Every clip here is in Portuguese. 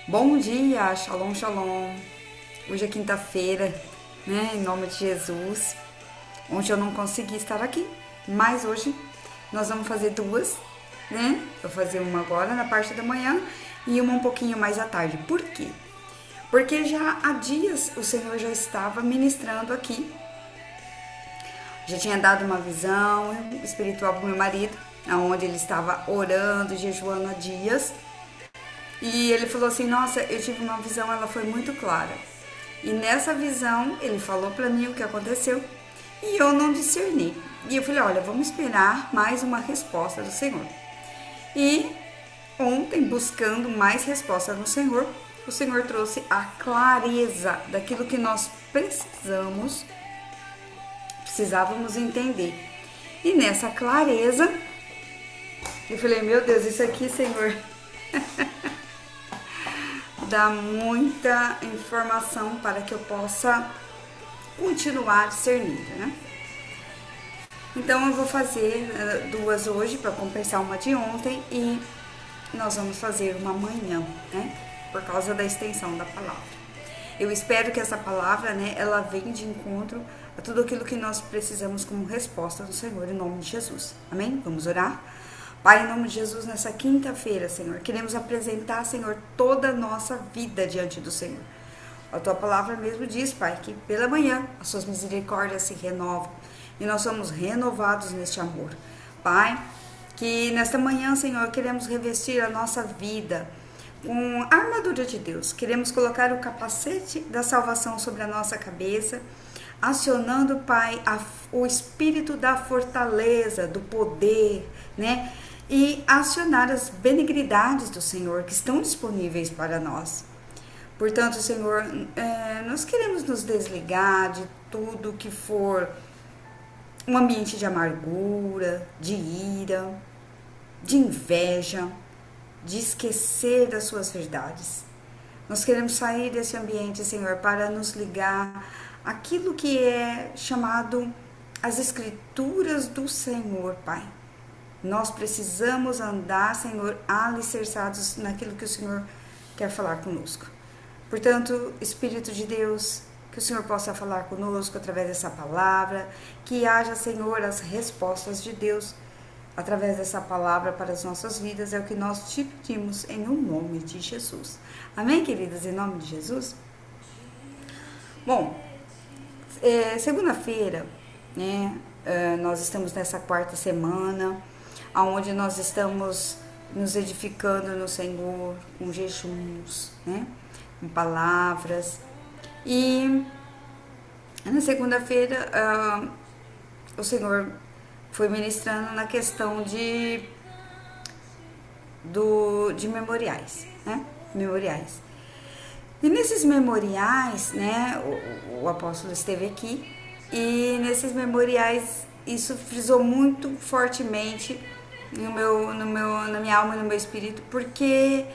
Bom dia, shalom, shalom. Hoje é quinta-feira, né? Em nome de Jesus. Ontem eu não consegui estar aqui, mas hoje nós vamos fazer duas, né? Eu vou fazer uma agora na parte da manhã e uma um pouquinho mais à tarde. Por quê? Porque já há dias o Senhor já estava ministrando aqui. Já tinha dado uma visão espiritual para o meu marido, onde ele estava orando, jejuando há dias. E ele falou assim: Nossa, eu tive uma visão, ela foi muito clara. E nessa visão, ele falou para mim o que aconteceu e eu não discerni. E eu falei: Olha, vamos esperar mais uma resposta do Senhor. E ontem, buscando mais resposta no Senhor, o Senhor trouxe a clareza daquilo que nós precisávamos entender. E nessa clareza, eu falei: Meu Deus, isso aqui, Senhor, dá muita informação para que eu possa continuar discernindo, né? Então eu vou fazer duas hoje para compensar uma de ontem e nós vamos fazer uma amanhã, né? Por causa da extensão da palavra. Eu espero que essa palavra, né, ela venha de encontro a tudo aquilo que nós precisamos como resposta do Senhor, em nome de Jesus. Amém? Vamos orar? Pai, em nome de Jesus, nessa quinta-feira, Senhor, queremos apresentar, Senhor, toda a nossa vida diante do Senhor. A Tua palavra mesmo diz, Pai, que pela manhã as Suas misericórdias se renovam e nós somos renovados neste amor. Pai, que nesta manhã, Senhor, queremos revestir a nossa vida com a armadura de Deus. Queremos colocar o capacete da salvação sobre a nossa cabeça, acionando, Pai, o espírito da fortaleza, do poder, né? E acionar as benignidades do Senhor que estão disponíveis para nós. Portanto, Senhor, nós queremos nos desligar de tudo que for um ambiente de amargura, de ira, de inveja, de esquecer das suas verdades. Nós queremos sair desse ambiente, Senhor, para nos ligar àquilo que é chamado as Escrituras do Senhor, Pai. Nós precisamos andar, Senhor, alicerçados naquilo que o Senhor quer falar conosco. Portanto, Espírito de Deus, que o Senhor possa falar conosco através dessa palavra, que haja, Senhor, as respostas de Deus através dessa palavra para as nossas vidas, é o que nós te pedimos em nome de Jesus. Amém, queridas? Em nome de Jesus? Bom, segunda-feira, né, nós estamos nessa quarta semana, onde nós estamos nos edificando no Senhor, com jejuns, né, com palavras. E na segunda-feira, o Senhor foi ministrando na questão de memoriais, né? Memoriais. E nesses memoriais, né, o apóstolo esteve aqui, e nesses memoriais isso frisou muito fortemente na minha alma e no meu espírito, porque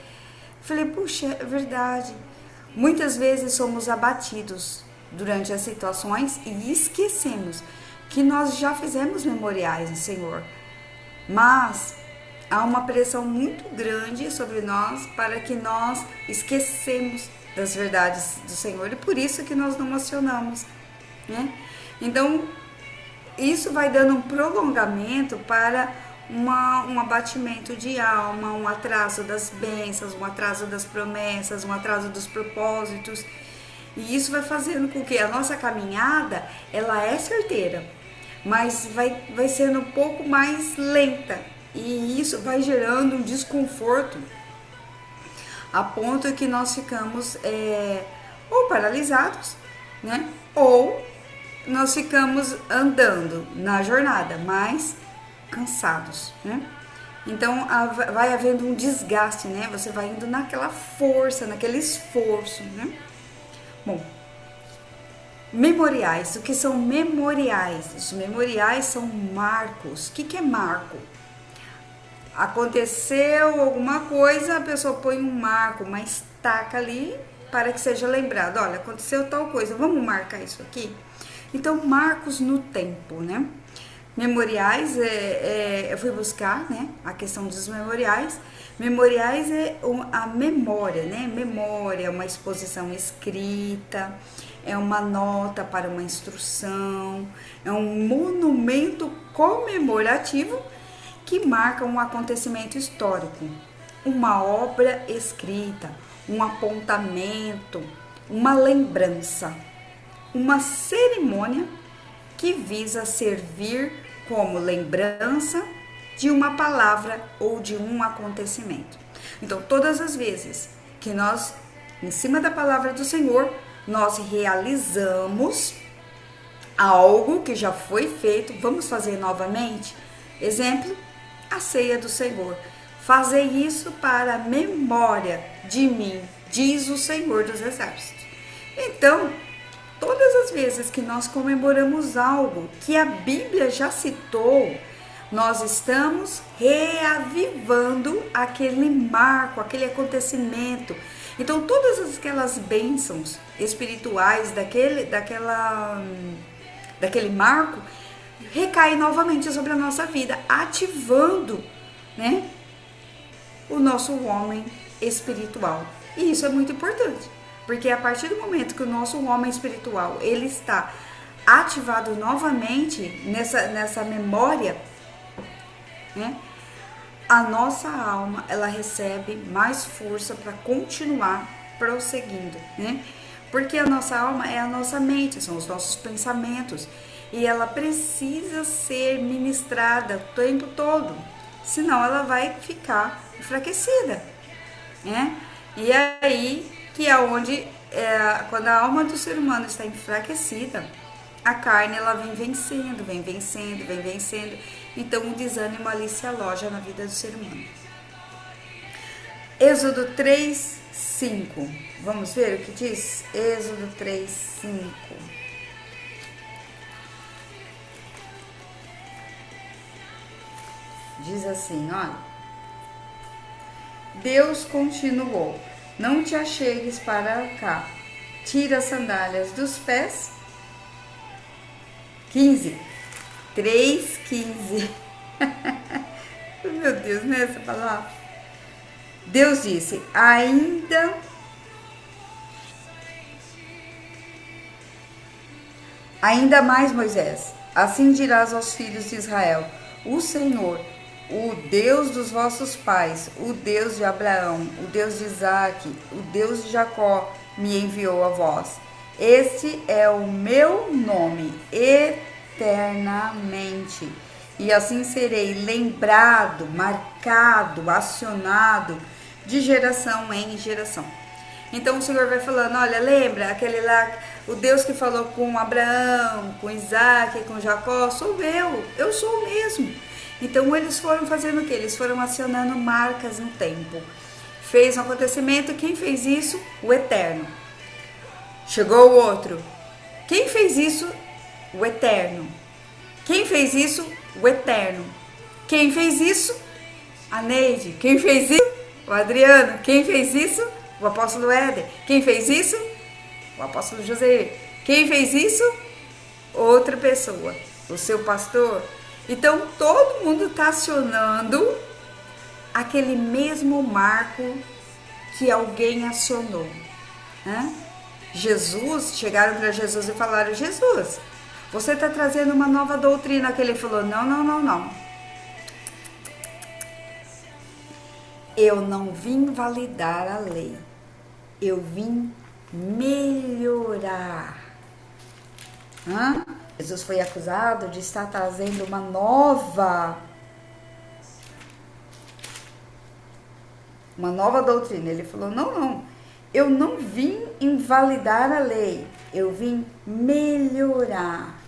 falei, puxa, é verdade. Muitas vezes somos abatidos durante as situações e esquecemos que nós já fizemos memoriais no Senhor, mas há uma pressão muito grande sobre nós para que nós esquecemos das verdades do Senhor e por isso que nós não acionamos, né? Então, isso vai dando um prolongamento para um abatimento de alma, um atraso das bênçãos, um atraso das promessas, um atraso dos propósitos. E isso vai fazendo com que a nossa caminhada, ela é certeira, mas vai sendo um pouco mais lenta. E isso vai gerando um desconforto a ponto que nós ficamos ou paralisados, né? Ou nós ficamos andando na jornada, mas cansados, né? Então vai havendo um desgaste, né? Você vai indo naquela força, naquele esforço, né? Bom, memoriais. O que são memoriais? Os memoriais são marcos. O que é marco? Aconteceu alguma coisa, a pessoa põe um marco, uma estaca ali para que seja lembrado. Olha, aconteceu tal coisa, vamos marcar isso aqui? Então, marcos no tempo, né? Memoriais, eu fui buscar, né, a questão dos memoriais. Memoriais é a memória, né? Memória é uma exposição escrita, é uma nota para uma instrução, é um monumento comemorativo que marca um acontecimento histórico, uma obra escrita, um apontamento, uma lembrança, uma cerimônia que visa servir como lembrança de uma palavra ou de um acontecimento. Então, todas as vezes que nós, em cima da palavra do Senhor, nós realizamos algo que já foi feito, vamos fazer novamente? Exemplo, a ceia do Senhor. Fazer isso para a memória de mim, diz o Senhor dos Exércitos. Então, todas as vezes que nós comemoramos algo que a Bíblia já citou, nós estamos reavivando aquele marco, aquele acontecimento. Então, todas aquelas bênçãos espirituais daquele marco recaem novamente sobre a nossa vida, ativando, né, o nosso homem espiritual. E isso é muito importante. Porque a partir do momento que o nosso homem espiritual ele está ativado novamente nessa memória, né, a nossa alma ela recebe mais força para continuar prosseguindo, né? Porque a nossa alma é a nossa mente, são os nossos pensamentos e ela precisa ser ministrada o tempo todo, senão ela vai ficar enfraquecida, né? E aí que é onde, quando a alma do ser humano está enfraquecida, a carne ela vem vencendo, então o desânimo ali se aloja na vida do ser humano. Êxodo 3:5, vamos ver o que diz? Êxodo 3:5. Diz assim, olha, Deus continuou: não te achegues para cá, tira as sandálias dos pés. 15, 3:15. Meu Deus, não é essa palavra? Deus disse: ainda mais, Moisés, assim dirás aos filhos de Israel: o Senhor, o Deus dos vossos pais, o Deus de Abraão, o Deus de Isaque, o Deus de Jacó, me enviou a vós. Este é o meu nome eternamente, e assim serei lembrado, marcado, acionado de geração em geração. Então o Senhor vai falando: olha, lembra aquele lá, o Deus que falou com Abraão, com Isaque, com Jacó, sou eu sou o mesmo. Então eles foram fazendo o quê? Eles foram acionando marcas no tempo. Fez um acontecimento, quem fez isso? O Eterno. Chegou o outro. Quem fez isso? O Eterno. Quem fez isso? O Eterno. Quem fez isso? A Neide. Quem fez isso? O Adriano. Quem fez isso? O apóstolo Éder. Quem fez isso? O apóstolo José. Quem fez isso? Outra pessoa. O seu pastor. Então todo mundo está acionando aquele mesmo marco que alguém acionou, né? Jesus, chegaram para Jesus e falaram: Jesus, você está trazendo uma nova doutrina. Que ele falou: não. Eu não vim validar a lei, eu vim melhorar. Jesus foi acusado de estar trazendo uma nova doutrina. Ele falou: não, eu não vim invalidar a lei, eu vim melhorar.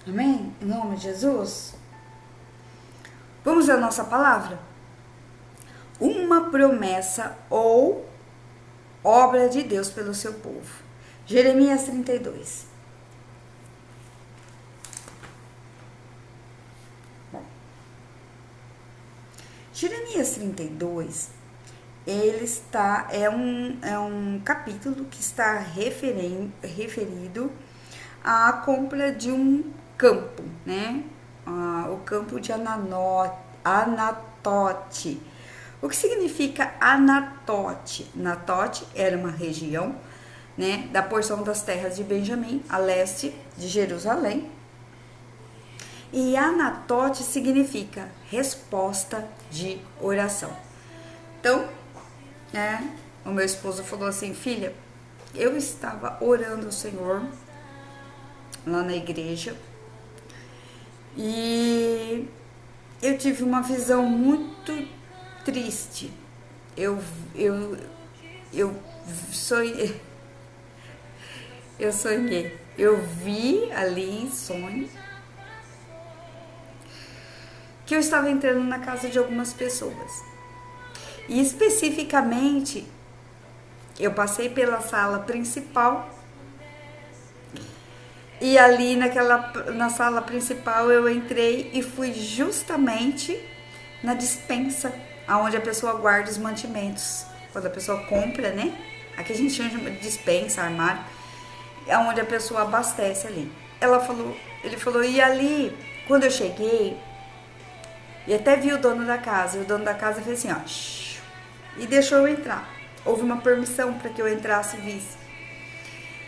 Amém? Em nome de Jesus. Vamos à nossa palavra? Uma promessa ou obra de Deus pelo seu povo. Jeremias 32. Bom, Jeremias 32, é um capítulo que está referido à compra de um campo, né? O campo de Anatote. O que significa Anatote? Anatote era uma região, né, da porção das terras de Benjamim, a leste de Jerusalém. E Anatote significa resposta de oração. Então, né, o meu esposo falou assim: filha, eu estava orando ao Senhor lá na igreja e eu tive uma visão muito triste. Eu sonhei, eu vi ali em sonho que eu estava entrando na casa de algumas pessoas. E especificamente, eu passei pela sala principal e ali na sala principal eu entrei e fui justamente na despensa, onde a pessoa guarda os mantimentos. Quando a pessoa compra, né? Aqui a gente chama de despensa, armário, é onde a pessoa abastece ali. Ele falou, e ali, quando eu cheguei, e até vi o dono da casa, e o dono da casa fez assim, ó, e deixou eu entrar. Houve uma permissão para que eu entrasse e visse.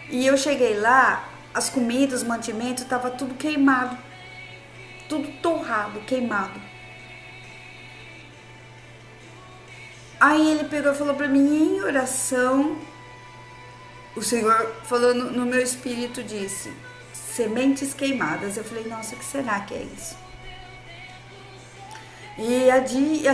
E eu cheguei lá, as comidas, os mantimentos, tava tudo queimado. Tudo torrado, queimado. Aí ele pegou e falou para mim, em oração, o Senhor falou no meu espírito, disse, sementes queimadas. Eu falei, nossa, o que será que é isso? E há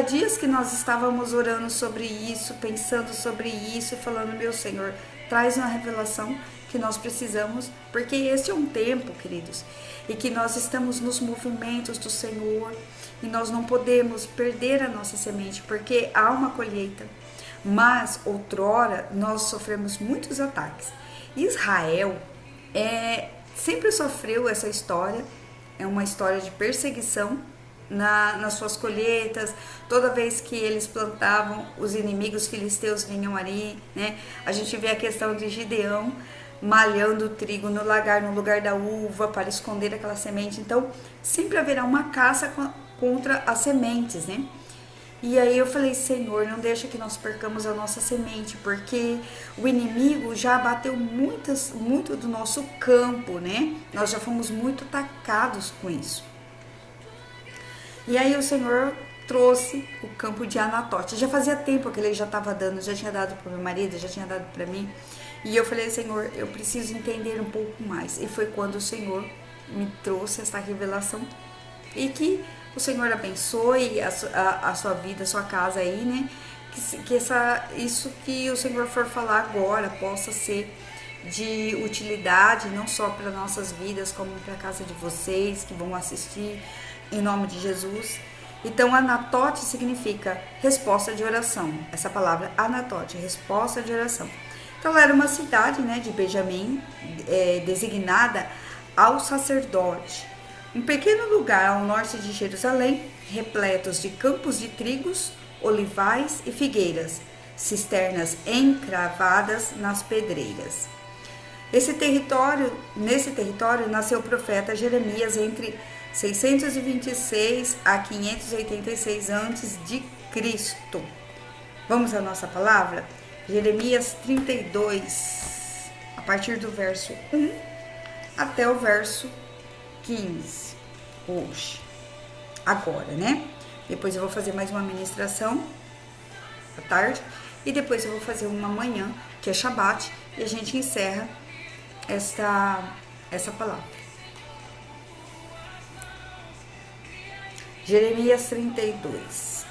dias que nós estávamos orando sobre isso, pensando sobre isso, falando, meu Senhor, traz uma revelação que nós precisamos, porque este é um tempo, queridos, e que nós estamos nos movimentos do Senhor, e nós não podemos perder a nossa semente, porque há uma colheita. Mas, outrora, nós sofremos muitos ataques. Israel sempre sofreu essa história, é uma história de perseguição, nas suas colheitas. Toda vez que eles plantavam, os inimigos filisteus vinham ali, né? A gente vê a questão de Gideão malhando o trigo no lugar da uva, para esconder aquela semente. Então, sempre haverá uma caça contra as sementes, né? E aí eu falei, Senhor, não deixa que nós percamos a nossa semente, porque o inimigo já abateu muito do nosso campo, né? Nós já fomos muito atacados com isso. E aí o Senhor trouxe o campo de Anatote. Já fazia tempo que ele já estava dando, já tinha dado para o meu marido, já tinha dado para mim. E eu falei, Senhor, eu preciso entender um pouco mais. E foi quando o Senhor me trouxe essa revelação. E que o Senhor abençoe a sua vida, a sua casa aí, né? Isso que o Senhor for falar agora possa ser de utilidade, não só para nossas vidas, como para a casa de vocês que vão assistir, em nome de Jesus. Então, Anatote significa resposta de oração. Essa palavra Anatote, resposta de oração. Então, ela era uma cidade, né, de Benjamim, designada ao sacerdote. Um pequeno lugar ao norte de Jerusalém, repletos de campos de trigos, olivais e figueiras, cisternas encravadas nas pedreiras. Nesse território nasceu o profeta Jeremias entre 626 a 586 a.C. Vamos à nossa palavra? Jeremias 32, a partir do verso 1 até o verso 15, hoje, agora, né? Depois eu vou fazer mais uma ministração à tarde e depois eu vou fazer uma manhã, que é Shabat, e a gente encerra essa palavra. Jeremias 32,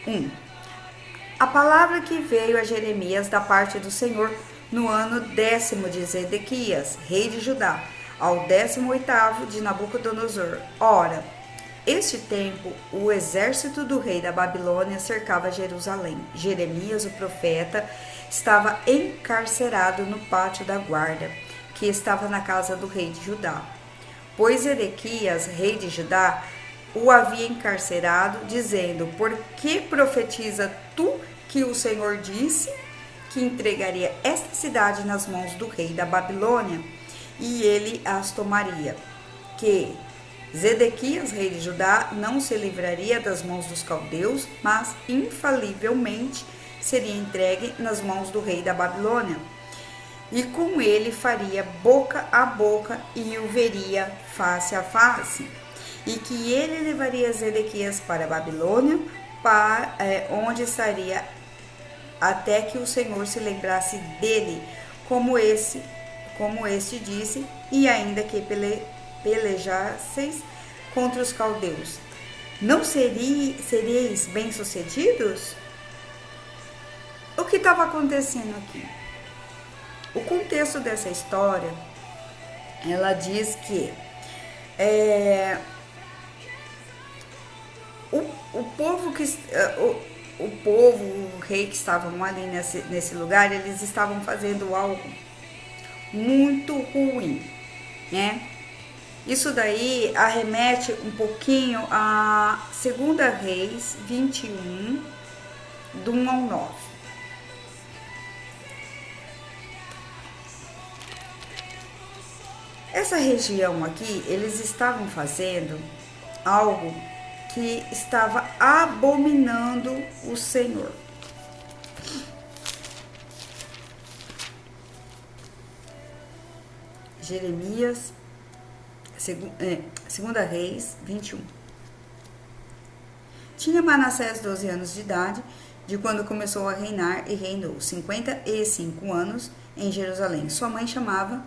1. A palavra que veio a Jeremias da parte do Senhor no ano 10º de Zedequias, rei de Judá, ao 18º de Nabucodonosor. Ora, Este tempo, o exército do rei da Babilônia cercava Jerusalém. Jeremias, o profeta, estava encarcerado no pátio da guarda, que estava na casa do rei de Judá. Pois Edequias, rei de Judá, o havia encarcerado, dizendo: Por que profetiza tu que o Senhor disse que entregaria esta cidade nas mãos do rei da Babilônia, e ele as tomaria? Que Zedequias, rei de Judá, não se livraria das mãos dos caldeus, mas infalivelmente seria entregue nas mãos do rei da Babilônia. E com ele faria boca a boca e o veria face a face. E que ele levaria Zedequias para a Babilônia, onde estaria até que o Senhor se lembrasse dele, como este disse, e ainda que pelejasseis contra os caldeus, não seríeis bem-sucedidos? O que estava acontecendo aqui? O contexto dessa história, ela diz que o rei que estavam ali nesse lugar, eles estavam fazendo algo muito ruim, né? Isso daí arremete um pouquinho a 2 Reis 21, do 1 ao 9. Essa região aqui, eles estavam fazendo algo que estava abominando o Senhor. Jeremias, 2 Reis 21. Tinha Manassés 12 anos de idade, de quando começou a reinar, e reinou 55 anos em Jerusalém. Sua mãe chamava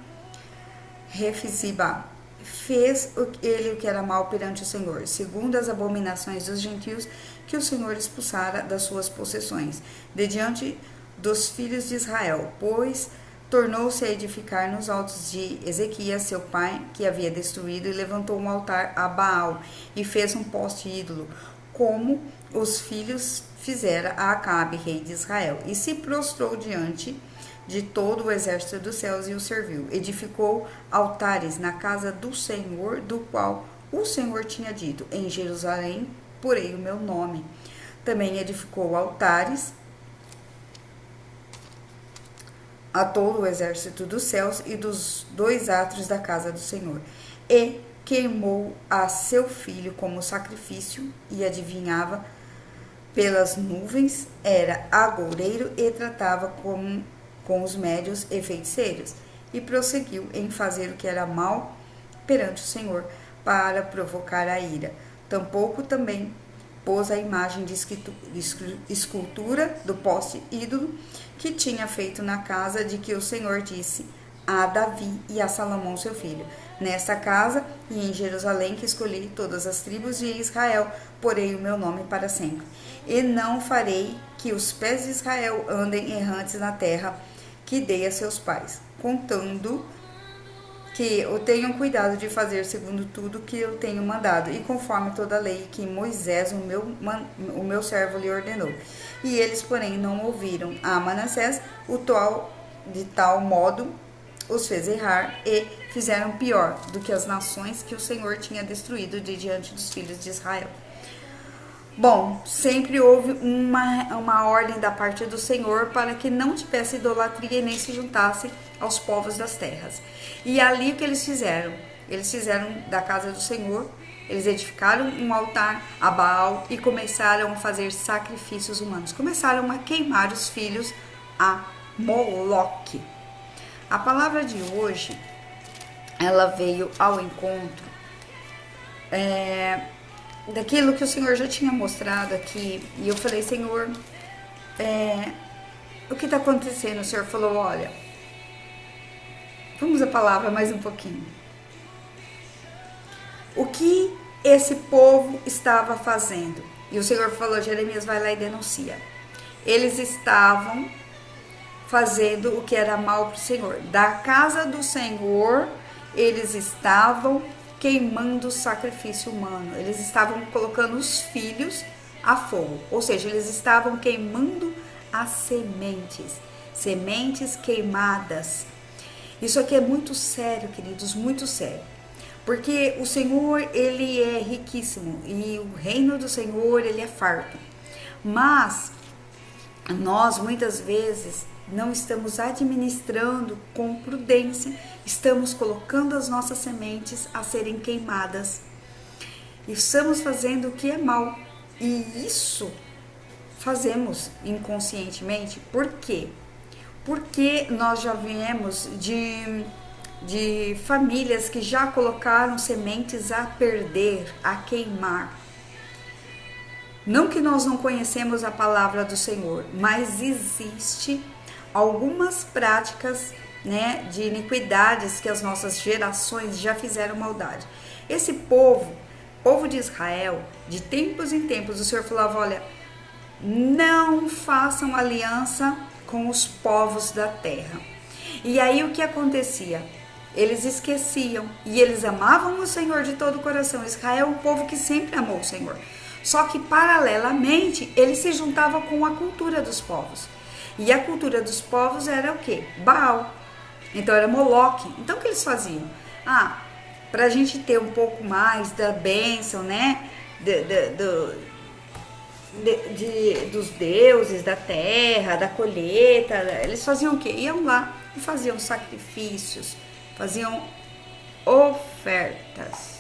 Refizibá. Fez ele o que era mal perante o Senhor, segundo as abominações dos gentios que o Senhor expulsara das suas possessões, de diante dos filhos de Israel, pois tornou-se a edificar nos altos de Ezequias, seu pai, que havia destruído, e levantou um altar a Baal, e fez um poste ídolo, como os filhos fizera a Acabe, rei de Israel, e se prostrou diante de todo o exército dos céus e o serviu. Edificou altares na casa do Senhor, do qual o Senhor tinha dito: em Jerusalém porei o meu nome. Também edificou altares a todo o exército dos céus e dos 2 átrios da casa do Senhor. E queimou a seu filho como sacrifício, e adivinhava pelas nuvens, era agoureiro e tratava com os médios e feiticeiros. E prosseguiu em fazer o que era mal perante o Senhor, para provocar a ira. Tampouco também pôs a imagem de escultura do poste ídolo que tinha feito na casa de que o Senhor disse a Davi e a Salomão seu filho: nesta casa e em Jerusalém que escolhi todas as tribos de Israel, porei o meu nome para sempre. E não farei que os pés de Israel andem errantes na terra que dei a seus pais, contando que eu tenham cuidado de fazer segundo tudo que eu tenho mandado, e conforme toda a lei que Moisés, o meu servo, lhe ordenou. E eles, porém, não ouviram a Manassés, de tal modo os fez errar, e fizeram pior do que as nações que o Senhor tinha destruído de diante dos filhos de Israel. Bom, sempre houve uma ordem da parte do Senhor para que não tivesse idolatria e nem se juntasse aos povos das terras. E ali o que eles fizeram? Eles fizeram da casa do Senhor, eles edificaram um altar a Baal e começaram a fazer sacrifícios humanos. Começaram a queimar os filhos a Moloque. A palavra de hoje, ela veio ao encontro daquilo que o Senhor já tinha mostrado aqui. E eu falei: Senhor, o que está acontecendo? O Senhor falou: olha, vamos à palavra mais um pouquinho. O que esse povo estava fazendo? E o Senhor falou: Jeremias, vai lá e denuncia. Eles estavam fazendo o que era mal para o Senhor. Da casa do Senhor, eles estavam queimando o sacrifício humano. Eles estavam colocando os filhos a fogo, ou seja, eles estavam queimando as sementes queimadas. Isso aqui é muito sério, queridos, muito sério. Porque o Senhor, ele é riquíssimo e o reino do Senhor, ele é farto. Mas nós, muitas vezes, não estamos administrando com prudência, estamos colocando as nossas sementes a serem queimadas. E estamos fazendo o que é mal. E isso fazemos inconscientemente. Por quê? Porque nós já viemos de famílias que já colocaram sementes a perder, a queimar. Não que nós não conhecemos a palavra do Senhor, mas existe algumas práticas, né, de iniquidades que as nossas gerações já fizeram maldade. Esse povo de Israel, de tempos em tempos, o Senhor falava, olha, não façam aliança com os povos da terra. E aí o que acontecia? Eles esqueciam e eles amavam o Senhor de todo o coração. Israel é um povo que sempre amou o Senhor. Só que paralelamente ele se juntava com a cultura dos povos. E a cultura dos povos era o quê? Baal. Então era Moloque. Então o que eles faziam? Para a gente ter um pouco mais da bênção, né? Dos deuses, da terra, da colheita, eles faziam o quê? Iam lá e faziam sacrifícios, faziam ofertas.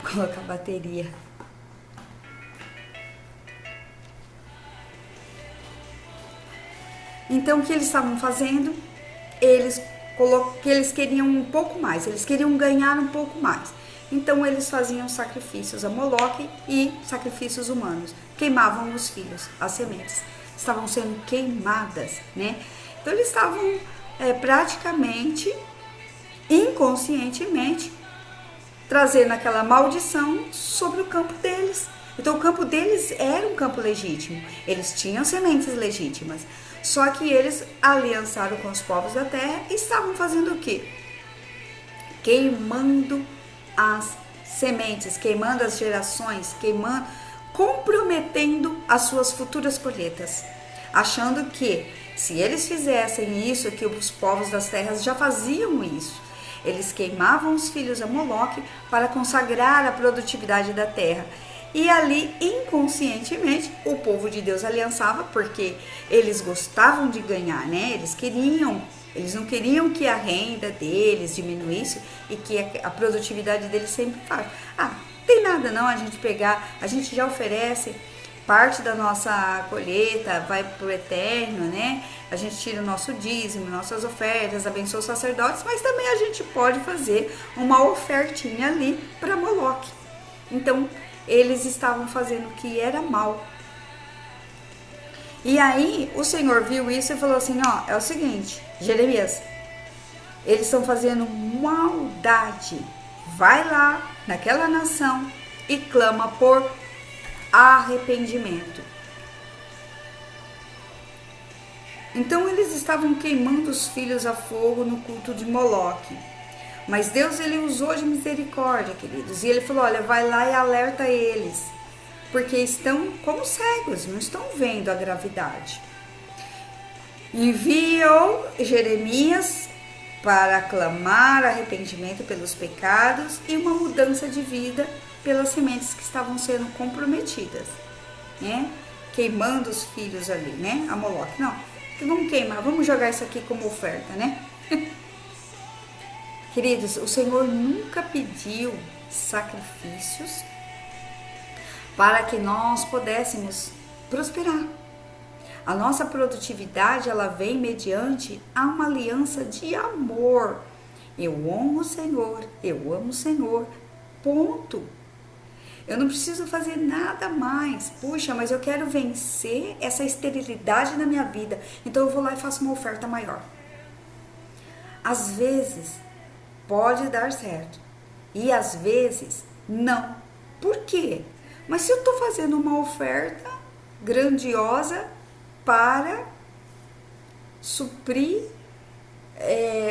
Vou colocar a bateria. Então, o que eles estavam fazendo? Eles queriam um pouco mais, eles queriam ganhar um pouco mais. Então, eles faziam sacrifícios a Moloque e sacrifícios humanos. Queimavam os filhos, as sementes. Estavam sendo queimadas, né? Então, eles estavam praticamente, inconscientemente, trazendo aquela maldição sobre o campo deles. Então, o campo deles era um campo legítimo. Eles tinham sementes legítimas. Só que eles aliançaram com os povos da terra e estavam fazendo o quê? Queimando as sementes, queimando as gerações, comprometendo as suas futuras colheitas. Achando que se eles fizessem isso, que os povos das terras já faziam isso. Eles queimavam os filhos a Moloque para consagrar a produtividade da terra. E ali, inconscientemente, o povo de Deus aliançava, porque eles gostavam de ganhar, né? Eles não queriam que a renda deles diminuísse e que a produtividade deles sempre faz. Tem nada não, a gente já oferece parte da nossa colheita, vai pro eterno, né? A gente tira o nosso dízimo, nossas ofertas, abençoa os sacerdotes, mas também a gente pode fazer uma ofertinha ali para Moloque. Então, eles estavam fazendo o que era mal. E aí o Senhor viu isso e falou assim, é o seguinte, Jeremias, eles estão fazendo maldade. Vai lá naquela nação e clama por arrependimento. Então eles estavam queimando os filhos a fogo no culto de Moloque. Mas Deus, ele usou de misericórdia, queridos. E ele falou, olha, vai lá e alerta eles. Porque estão como cegos, não estão vendo a gravidade. Enviou Jeremias para clamar arrependimento pelos pecados e uma mudança de vida pelas sementes que estavam sendo comprometidas, né? Queimando os filhos ali, né? A Moloque. Não, vamos queimar, vamos jogar isso aqui como oferta, né? Queridos, o Senhor nunca pediu sacrifícios para que nós pudéssemos prosperar. A nossa produtividade, ela vem mediante a uma aliança de amor. Eu honro o Senhor, eu amo o Senhor, ponto. Eu não preciso fazer nada mais. Puxa, mas eu quero vencer essa esterilidade na minha vida, então eu vou lá e faço uma oferta maior. Às vezes, pode dar certo. E às vezes Não. Por quê? Mas se eu estou fazendo uma oferta grandiosa para suprir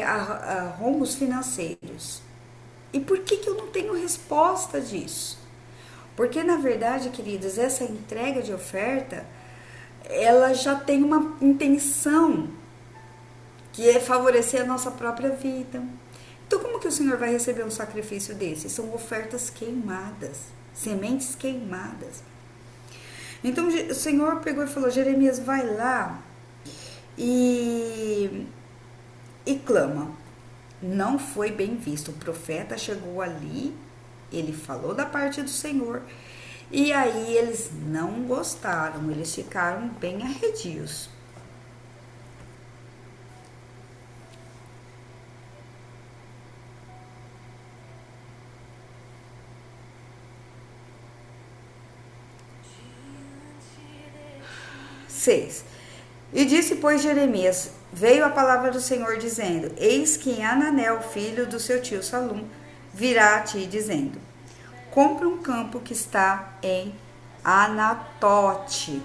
arrombos financeiros, e por que eu não tenho resposta disso? Porque na verdade, queridas, essa entrega de oferta, ela já tem uma intenção que é favorecer a nossa própria vida. Então, como que o Senhor vai receber um sacrifício desse? São ofertas queimadas, sementes queimadas. Então, o Senhor pegou e falou: Jeremias, vai lá e clama. Não foi bem visto. O profeta chegou ali, ele falou da parte do Senhor, e aí eles não gostaram, eles ficaram bem arredios. Seis. E disse, pois, Jeremias: veio a palavra do Senhor dizendo: eis que Hananel, filho do seu tio Salum, virá a ti dizendo: compra um campo que está em Anatote.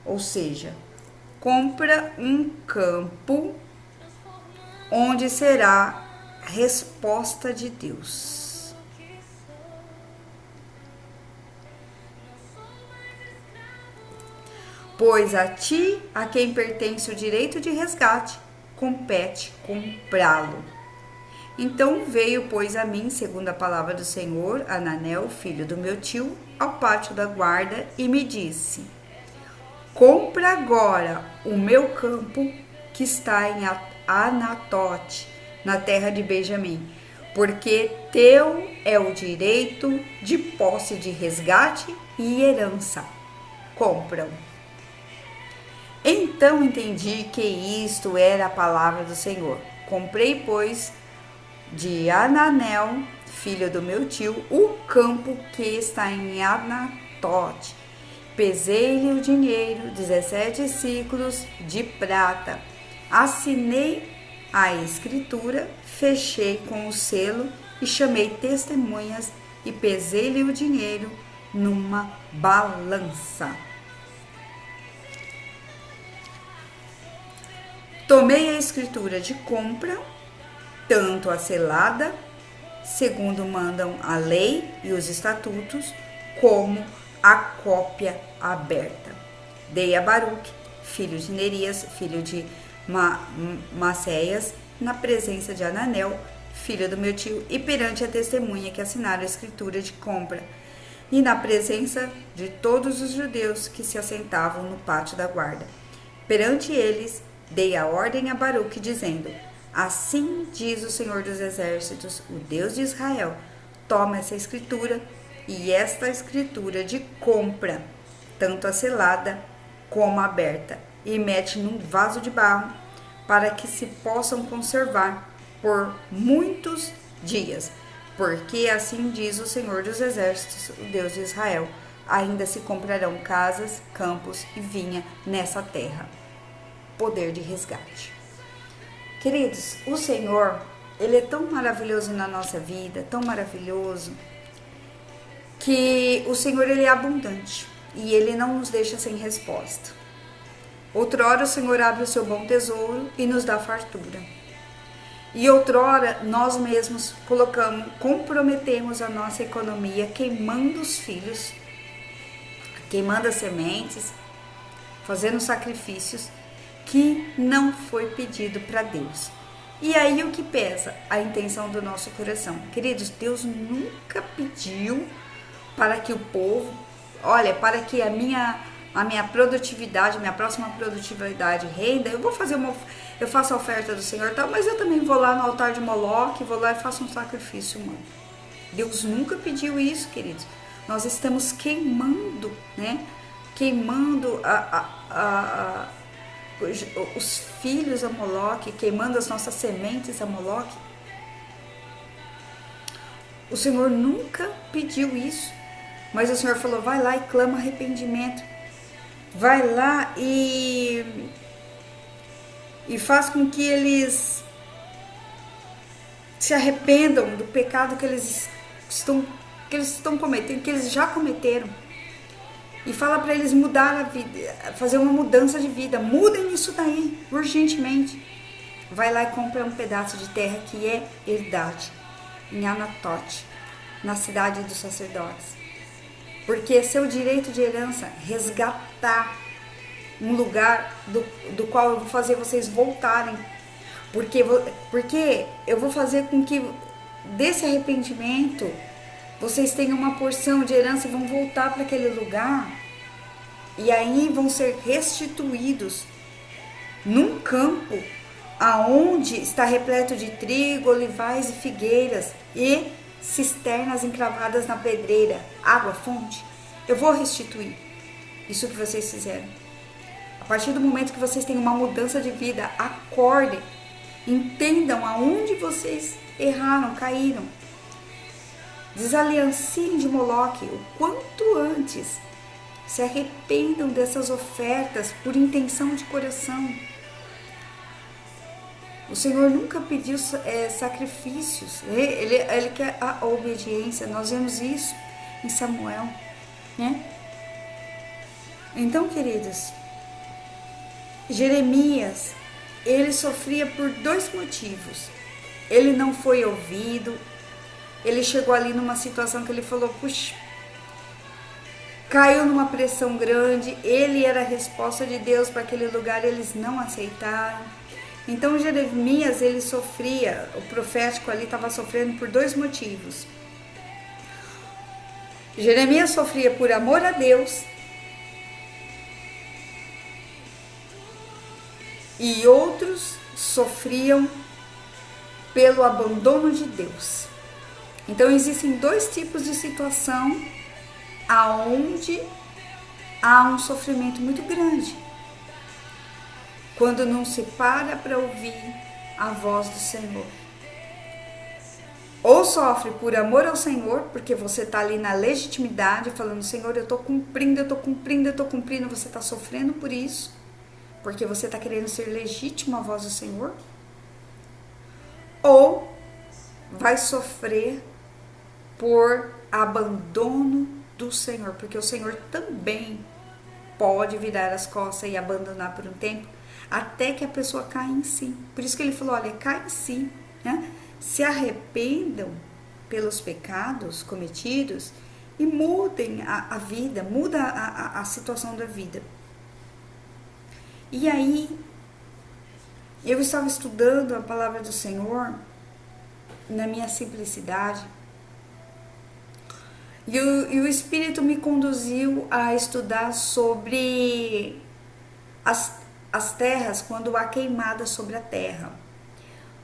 Ou seja, compra um campo onde será resposta de Deus. Pois a ti, a quem pertence o direito de resgate, compete comprá-lo. Então veio, pois, a mim, segundo a palavra do Senhor, Hananel, filho do meu tio, ao pátio da guarda, e me disse: compra agora o meu campo que está em Anatote, na terra de Benjamim, porque teu é o direito de posse de resgate e herança. Compra-o. Então entendi que isto era a palavra do Senhor. Comprei, pois, de Hananel, filho do meu tio, o campo que está em Anatote. Pesei-lhe o dinheiro, 17 ciclos de prata. Assinei a escritura, fechei com o selo e chamei testemunhas e pesei-lhe o dinheiro numa balança. Tomei a escritura de compra, tanto a selada, segundo mandam a lei e os estatutos, como a cópia aberta. Dei a Baruque, filho de Nerias, filho de Maceias, na presença de Hananel, filho do meu tio, e perante a testemunha que assinaram a escritura de compra, e na presença de todos os judeus que se assentavam no pátio da guarda. Perante eles, dei a ordem a Baruque, dizendo: assim diz o Senhor dos Exércitos, o Deus de Israel: toma essa escritura e esta escritura de compra, tanto a selada como a aberta, e mete num vaso de barro, para que se possam conservar por muitos dias. Porque assim diz o Senhor dos Exércitos, o Deus de Israel: ainda se comprarão casas, campos e vinha nessa terra. Poder de resgate. Queridos, o Senhor, Ele é tão maravilhoso na nossa vida, tão maravilhoso, que o Senhor, Ele é abundante e Ele não nos deixa sem resposta. Outrora o Senhor abre o seu bom tesouro e nos dá fartura. E outrora nós mesmos comprometemos a nossa economia queimando os filhos, queimando as sementes, fazendo sacrifícios que não foi pedido para Deus. E aí o que pesa? A intenção do nosso coração. Queridos, Deus nunca pediu para que o povo, para que a minha produtividade, minha próxima produtividade renda, eu faço a oferta do Senhor e tal, mas eu também vou lá no altar de Moloque, vou lá e faço um sacrifício humano. Deus nunca pediu isso, queridos. Nós estamos queimando, né? Queimando os filhos a Moloque, queimando as nossas sementes a Moloque. O Senhor nunca pediu isso, mas o Senhor falou: vai lá e clama arrependimento, vai lá e faz com que eles se arrependam do pecado que eles que eles estão cometendo, que eles já cometeram. E fala para eles mudar a vida, fazer uma mudança de vida. Mudem isso daí, urgentemente. Vai lá e compra um pedaço de terra que é herdade, em Anatote, na cidade dos sacerdotes. Porque é seu direito de herança resgatar um lugar do qual eu vou fazer vocês voltarem. Porque eu vou fazer com que desse arrependimento vocês tenham uma porção de herança e vão voltar para aquele lugar. E aí vão ser restituídos num campo aonde está repleto de trigo, olivais e figueiras e cisternas encravadas na pedreira, água, fonte. Eu vou restituir isso que vocês fizeram. A partir do momento que vocês têm uma mudança de vida, acordem, entendam aonde vocês erraram, caíram. Desalianciem de Moloque o quanto antes. Se arrependam dessas ofertas por intenção de coração. O Senhor nunca pediu sacrifícios, ele quer a obediência. Nós vemos isso em Samuel, né? Então, queridos, Jeremias, ele sofria por 2 motivos. Ele não foi ouvido, ele chegou ali numa situação que ele falou, puxa, caiu numa pressão grande, ele era a resposta de Deus para aquele lugar, eles não aceitaram. Então Jeremias, ele sofria, o profético ali estava sofrendo por 2 motivos. Jeremias sofria por amor a Deus e outros sofriam pelo abandono de Deus. Então existem 2 tipos de situação aonde há um sofrimento muito grande. Quando não se para ouvir a voz do Senhor. Ou sofre por amor ao Senhor, porque você está ali na legitimidade, falando, Senhor, eu estou cumprindo, você está sofrendo por isso, porque você está querendo ser legítimo à voz do Senhor. Ou vai sofrer por abandono do Senhor, porque o Senhor também pode virar as costas e abandonar por um tempo, até que a pessoa caia em si. Por isso que ele falou, olha, cai em si, né? Se arrependam pelos pecados cometidos e mudem a vida, muda a situação da vida. E aí, eu estava estudando a palavra do Senhor na minha simplicidade, e o Espírito me conduziu a estudar sobre as terras, quando há queimada sobre a terra.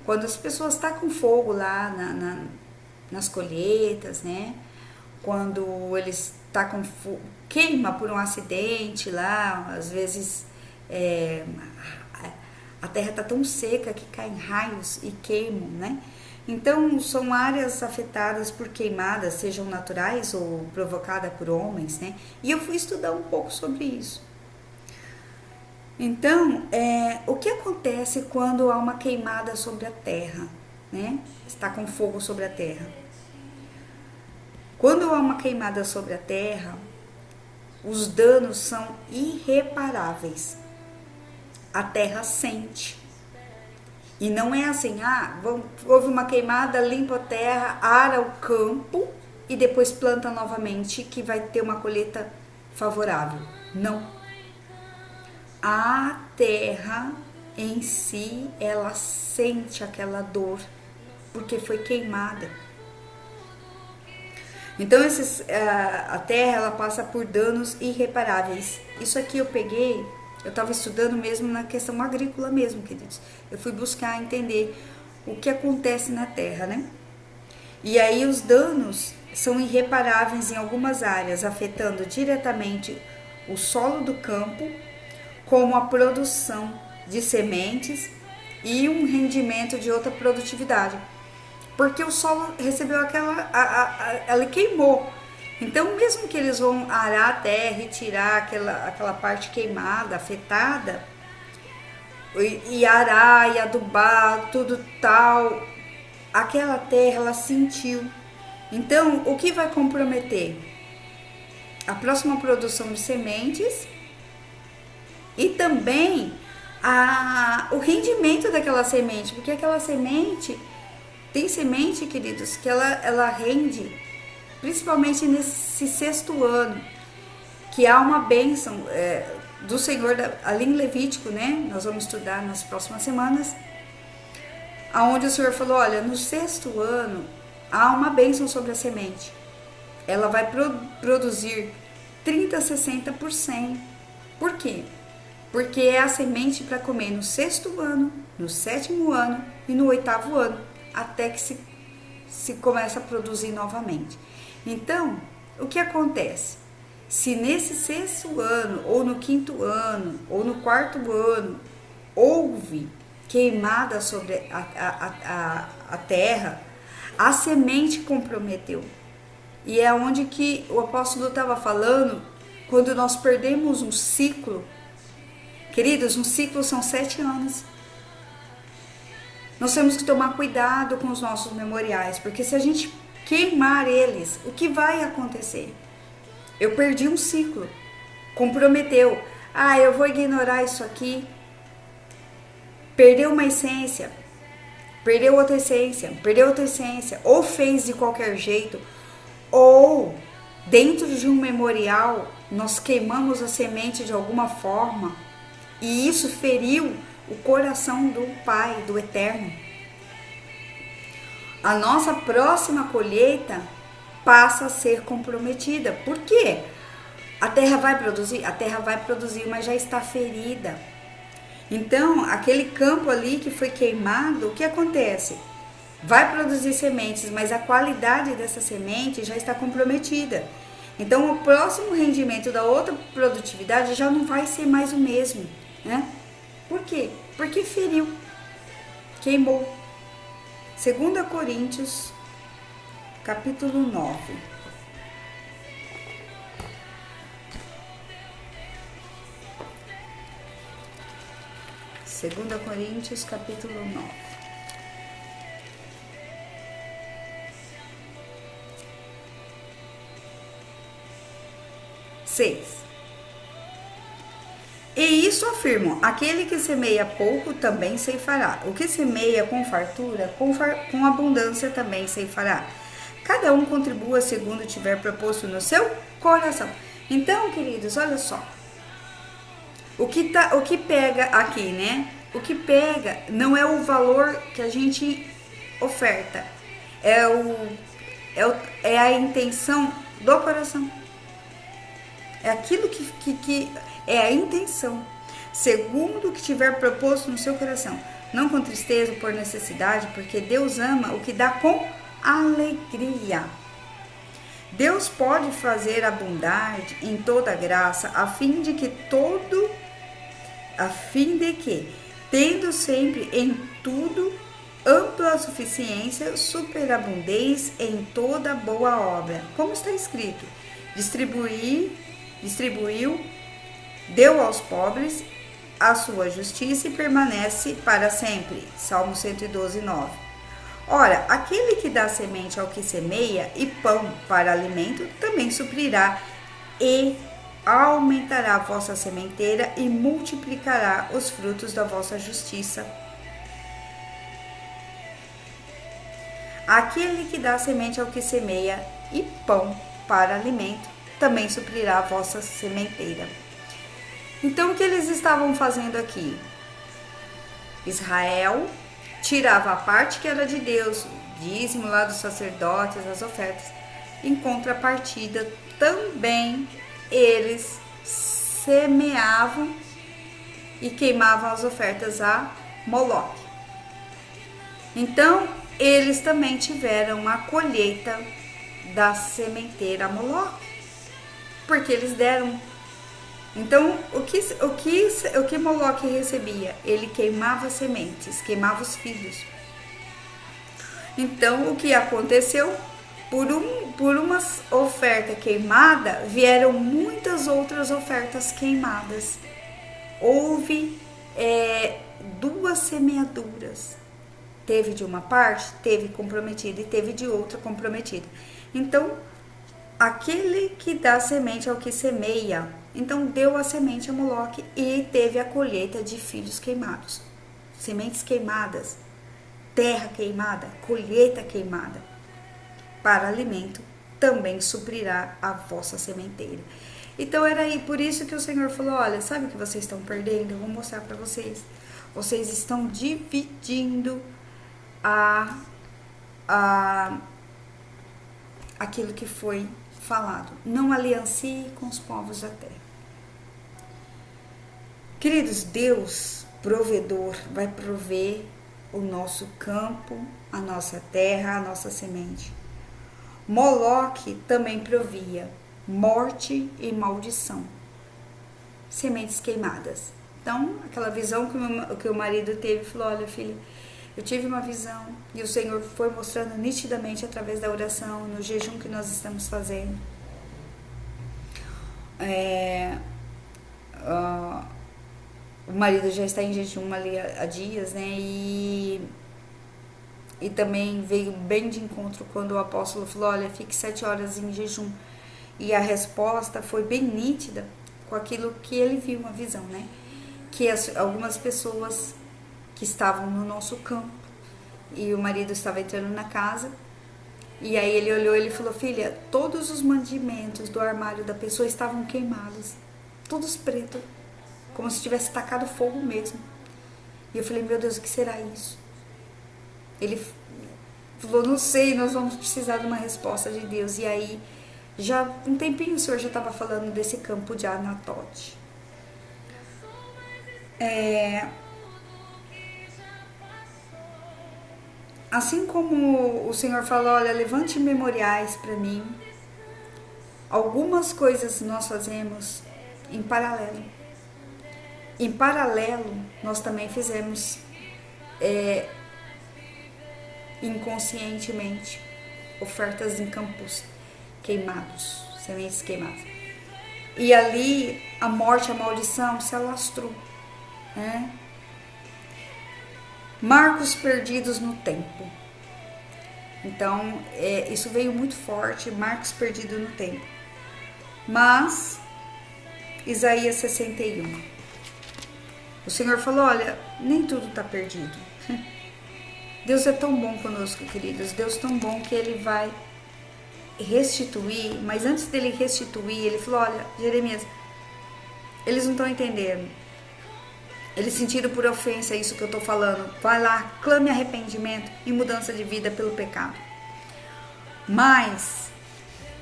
Quando as pessoas estão com fogo lá nas colheitas, né? Quando eles estão com queima por um acidente lá, às vezes a terra está tão seca que caem raios e queimam, né? Então, são áreas afetadas por queimadas, sejam naturais ou provocadas por homens, né? E eu fui estudar um pouco sobre isso. Então, o que acontece quando há uma queimada sobre a terra, né? Está com fogo sobre a terra. Quando há uma queimada sobre a terra, os danos são irreparáveis. A terra sente. E não é assim, houve uma queimada, limpa a terra, ara o campo e depois planta novamente que vai ter uma colheita favorável. Não. A terra em si, ela sente aquela dor, porque foi queimada. Então, a terra, ela passa por danos irreparáveis. Isso aqui eu peguei, eu estava estudando mesmo na questão agrícola mesmo, queridos. Eu fui buscar entender o que acontece na terra, né? E aí os danos são irreparáveis em algumas áreas, afetando diretamente o solo do campo, como a produção de sementes e um rendimento de outra produtividade. Porque o solo recebeu ela queimou. Então, mesmo que eles vão arar a terra e tirar aquela parte queimada, afetada, e arar e adubar, tudo tal, aquela terra, ela sentiu. Então, o que vai comprometer? A próxima produção de sementes e também o rendimento daquela semente, porque aquela semente, tem semente, queridos, que ela rende, principalmente nesse 6º ano, que há uma bênção do Senhor, ali em Levítico, né? Nós vamos estudar nas próximas semanas, aonde o Senhor falou, olha, no 6º ano, há uma bênção sobre a semente. Ela vai produzir 30 a 60%. Por quê? Porque é a semente para comer no 6º ano, no 7º ano e no 8º ano, até que se começa a produzir novamente. Então, o que acontece? Se nesse 6º ano, ou no 5º ano, ou no 4º ano, houve queimada sobre a terra, a semente comprometeu. E é onde que o apóstolo estava falando, quando nós perdemos um ciclo. Queridos, um ciclo são 7 anos. Nós temos que tomar cuidado com os nossos memoriais, porque se a gente queimar eles, o que vai acontecer? Eu perdi um ciclo, comprometeu. Eu vou ignorar isso aqui. Perdeu uma essência, perdeu outra essência, ou fez de qualquer jeito, ou dentro de um memorial nós queimamos a semente de alguma forma, e isso feriu o coração do Pai, do Eterno. A nossa próxima colheita passa a ser comprometida. Por quê? A terra vai produzir? A terra vai produzir, mas já está ferida. Então, aquele campo ali que foi queimado, o que acontece? Vai produzir sementes, mas a qualidade dessa semente já está comprometida. Então, o próximo rendimento da outra produtividade já não vai ser mais o mesmo, né? Por quê? Porque feriu, queimou. 2 Coríntios, capítulo 9. Segunda Coríntios, capítulo 9. E isso afirmo, aquele que semeia pouco também ceifará. O que semeia com fartura, com abundância também ceifará. Cada um contribua segundo tiver proposto no seu coração. Então, queridos, olha só. O que pega aqui, né? O que pega não é o valor que a gente oferta, é a intenção do coração. É aquilo que é a intenção, segundo o que tiver proposto no seu coração, não com tristeza ou por necessidade, porque Deus ama o que dá com alegria. Deus pode fazer abundar em toda graça, a fim de que, tendo sempre em tudo ampla suficiência, superabundez em toda boa obra. Como está escrito, distribuiu, deu aos pobres, a sua justiça e permanece para sempre. Salmo 112, 9. Ora, aquele que dá semente ao que semeia e pão para alimento, também suprirá e aumentará a vossa sementeira e multiplicará os frutos da vossa justiça. Aquele que dá semente ao que semeia e pão para alimento, também suprirá a vossa sementeira. Então, o que eles estavam fazendo aqui? Israel tirava a parte que era de Deus, o dízimo lá dos sacerdotes, as ofertas. Em contrapartida, também eles semeavam e queimavam as ofertas a Moloque. Então, eles também tiveram a colheita da sementeira a Moloque, porque eles deram. Então, o que Moloque recebia? Ele queimava sementes, queimava os filhos. Então, o que aconteceu? Por uma oferta queimada, vieram muitas outras ofertas queimadas. Houve 2 semeaduras. Teve de uma parte, teve comprometida, e teve de outra comprometida. Então, aquele que dá semente ao que semeia. Então, deu a semente a Moloque e teve a colheita de filhos queimados. Sementes queimadas, terra queimada, colheita queimada. Para alimento também suprirá a vossa sementeira. Então era aí, por isso que o Senhor falou, olha, sabe o que vocês estão perdendo? Eu vou mostrar para vocês. Vocês estão dividindo aquilo que foi falado. Não aliancie com os povos da terra. Queridos, Deus, provedor, vai prover o nosso campo, a nossa terra, a nossa semente. Moloque também provia morte e maldição, sementes queimadas. Então, aquela visão que o marido teve, falou, olha filha, eu tive uma visão e o Senhor foi mostrando nitidamente através da oração, no jejum que nós estamos fazendo. O marido já está em jejum ali há dias, né? E também veio bem de encontro quando o apóstolo falou, olha, fique 7 horas em jejum. E a resposta foi bem nítida com aquilo que ele viu, uma visão, né? Que algumas pessoas que estavam no nosso campo, e o marido estava entrando na casa, e aí ele olhou e ele falou, filha, todos os mantimentos do armário da pessoa estavam queimados, todos pretos, como se tivesse tacado fogo mesmo. E eu falei, meu Deus, o que será isso? Ele falou, não sei, nós vamos precisar de uma resposta de Deus. E aí, já um tempinho o Senhor já estava falando desse campo de Anatote. Assim como o Senhor falou, olha, levante memoriais para mim, algumas coisas nós fazemos em paralelo. Em paralelo, nós também fizemos inconscientemente ofertas em campos queimados, sementes queimadas. E ali a morte, a maldição se alastrou, né? Marcos perdidos no tempo. Então, isso veio muito forte, marcos perdidos no tempo. Mas, Isaías 61. O Senhor falou, olha, nem tudo está perdido. Deus é tão bom conosco, queridos. Deus é tão bom que Ele vai restituir. Mas antes dele restituir, Ele falou, olha, Jeremias, eles não estão entendendo. Eles sentiram por ofensa isso que eu estou falando. Vai lá, clame arrependimento e mudança de vida pelo pecado. Mas,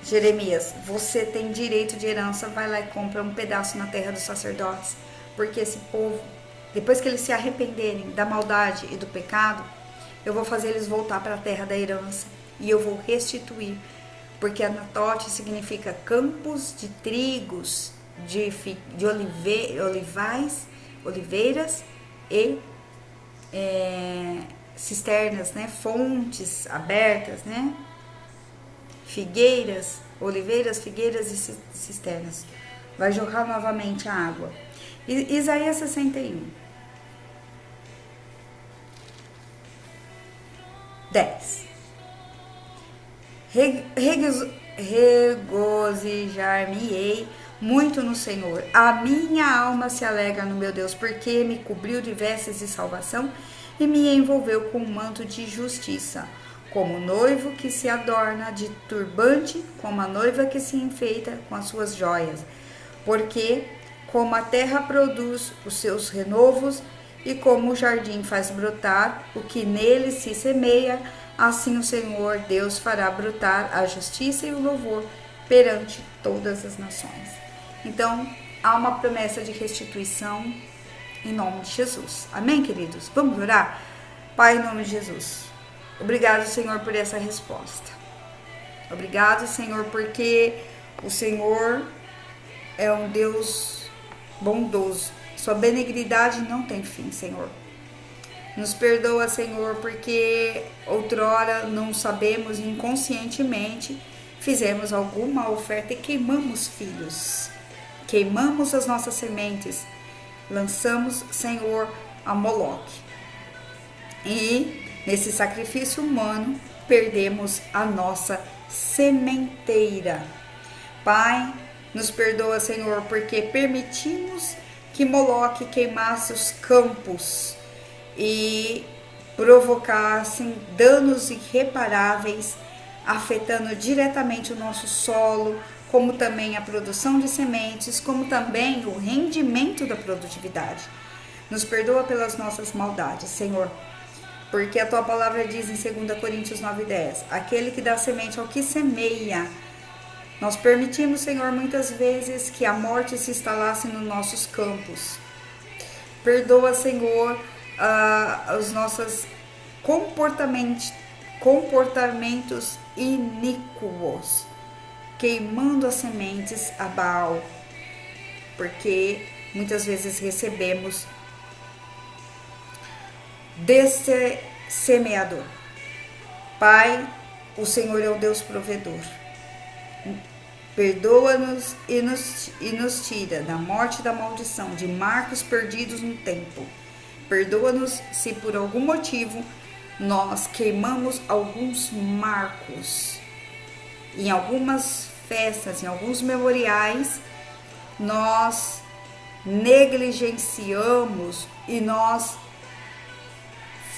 Jeremias, você tem direito de herança. Vai lá e compra um pedaço na terra dos sacerdotes. Porque esse povo, depois que eles se arrependerem da maldade e do pecado, eu vou fazer eles voltar para a terra da herança. E eu vou restituir. Porque Anatote significa campos de trigos, de oliveiras e cisternas, né? Fontes abertas, né? Figueiras, oliveiras, figueiras e cisternas. Vai jorrar novamente a água. Isaías 61. 10. Regozijar-me-ei muito no Senhor. A minha alma se alegra no meu Deus, porque me cobriu de vestes de salvação e me envolveu com um manto de justiça, como noivo que se adorna de turbante, como a noiva que se enfeita com as suas joias. Porque como a terra produz os seus renovos e como o jardim faz brotar o que nele se semeia, assim o Senhor Deus fará brotar a justiça e o louvor perante todas as nações. Então, há uma promessa de restituição em nome de Jesus. Amém, queridos? Vamos orar? Pai, em nome de Jesus. Obrigado, Senhor, por essa resposta. Obrigado, Senhor, porque o Senhor é um Deus bondoso. Sua benignidade não tem fim, Senhor. Nos perdoa, Senhor, porque outrora não sabemos, inconscientemente fizemos alguma oferta e queimamos filhos. Queimamos as nossas sementes. Lançamos, Senhor, a Moloque. E nesse sacrifício humano, perdemos a nossa sementeira. Pai, nos perdoa, Senhor, porque permitimos que Moloque queimasse os campos e provocassem danos irreparáveis, afetando diretamente o nosso solo, como também a produção de sementes, como também o rendimento da produtividade. Nos perdoa pelas nossas maldades, Senhor, porque a tua palavra diz em 2 Coríntios 9:10, aquele que dá semente ao que semeia. Nós permitimos, Senhor, muitas vezes que a morte se instalasse nos nossos campos. Perdoa, Senhor, os nossos comportamentos iníquos, queimando as sementes a Baal, porque muitas vezes recebemos desse semeador. Pai, o Senhor é o Deus provedor. Perdoa-nos e nos tira da morte e da maldição, de marcos perdidos no tempo. Perdoa-nos se por algum motivo nós queimamos alguns marcos. Em algumas festas, em alguns memoriais, nós negligenciamos e nós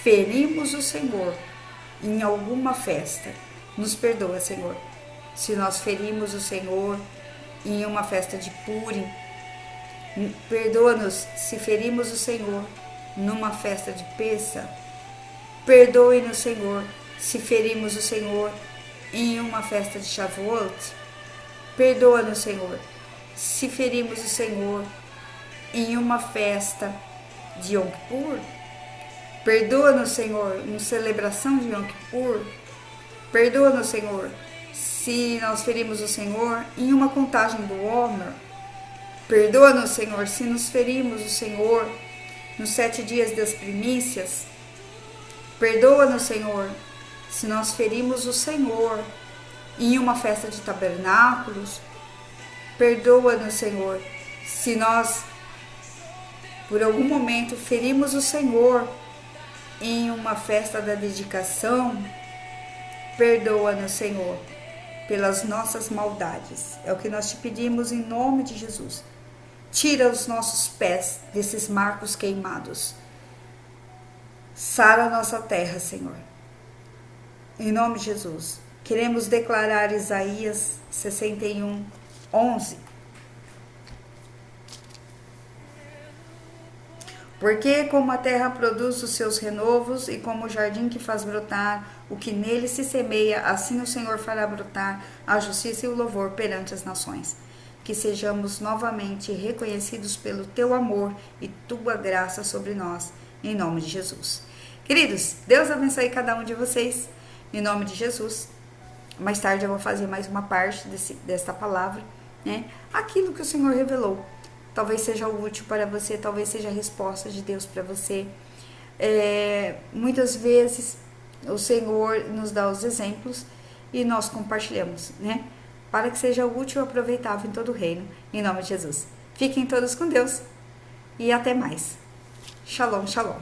ferimos o Senhor em alguma festa. Nos perdoa, Senhor, se nós ferimos o Senhor em uma festa de Púrim. Perdoa-nos se ferimos o Senhor numa festa de Pêssah. Perdoe-nos, Senhor, se ferimos o Senhor em uma festa de Shavuot. Perdoa-nos, Senhor, se ferimos o Senhor em uma festa de Yom Kippur. Perdoa-nos, Senhor, em celebração de Yom Kippur. Perdoa-nos, Senhor, se nós ferimos o Senhor em uma contagem do Homer. Perdoa-nos, Senhor, se nos ferimos o Senhor nos 7 dias das primícias. Perdoa-nos, Senhor, se nós ferimos o Senhor em uma festa de tabernáculos. Perdoa-nos, Senhor, se nós, por algum momento, ferimos o Senhor em uma festa da dedicação. Perdoa-nos, Senhor, pelas nossas maldades. É o que nós te pedimos em nome de Jesus. Tira os nossos pés desses marcos queimados. Sara a nossa terra, Senhor. Em nome de Jesus. Queremos declarar Isaías 61:11. Porque como a terra produz os seus renovos e como o jardim que faz brotar o que nele se semeia, assim o Senhor fará brotar a justiça e o louvor perante as nações. Que sejamos novamente reconhecidos pelo teu amor e tua graça sobre nós, em nome de Jesus. Queridos, Deus abençoe cada um de vocês, em nome de Jesus. Mais tarde eu vou fazer mais uma parte desta palavra, né? Aquilo que o Senhor revelou. Talvez seja útil para você, talvez seja a resposta de Deus para você. Muitas vezes o Senhor nos dá os exemplos e nós compartilhamos, né? Para que seja útil e aproveitável em todo o reino, em nome de Jesus. Fiquem todos com Deus e até mais. Shalom, shalom.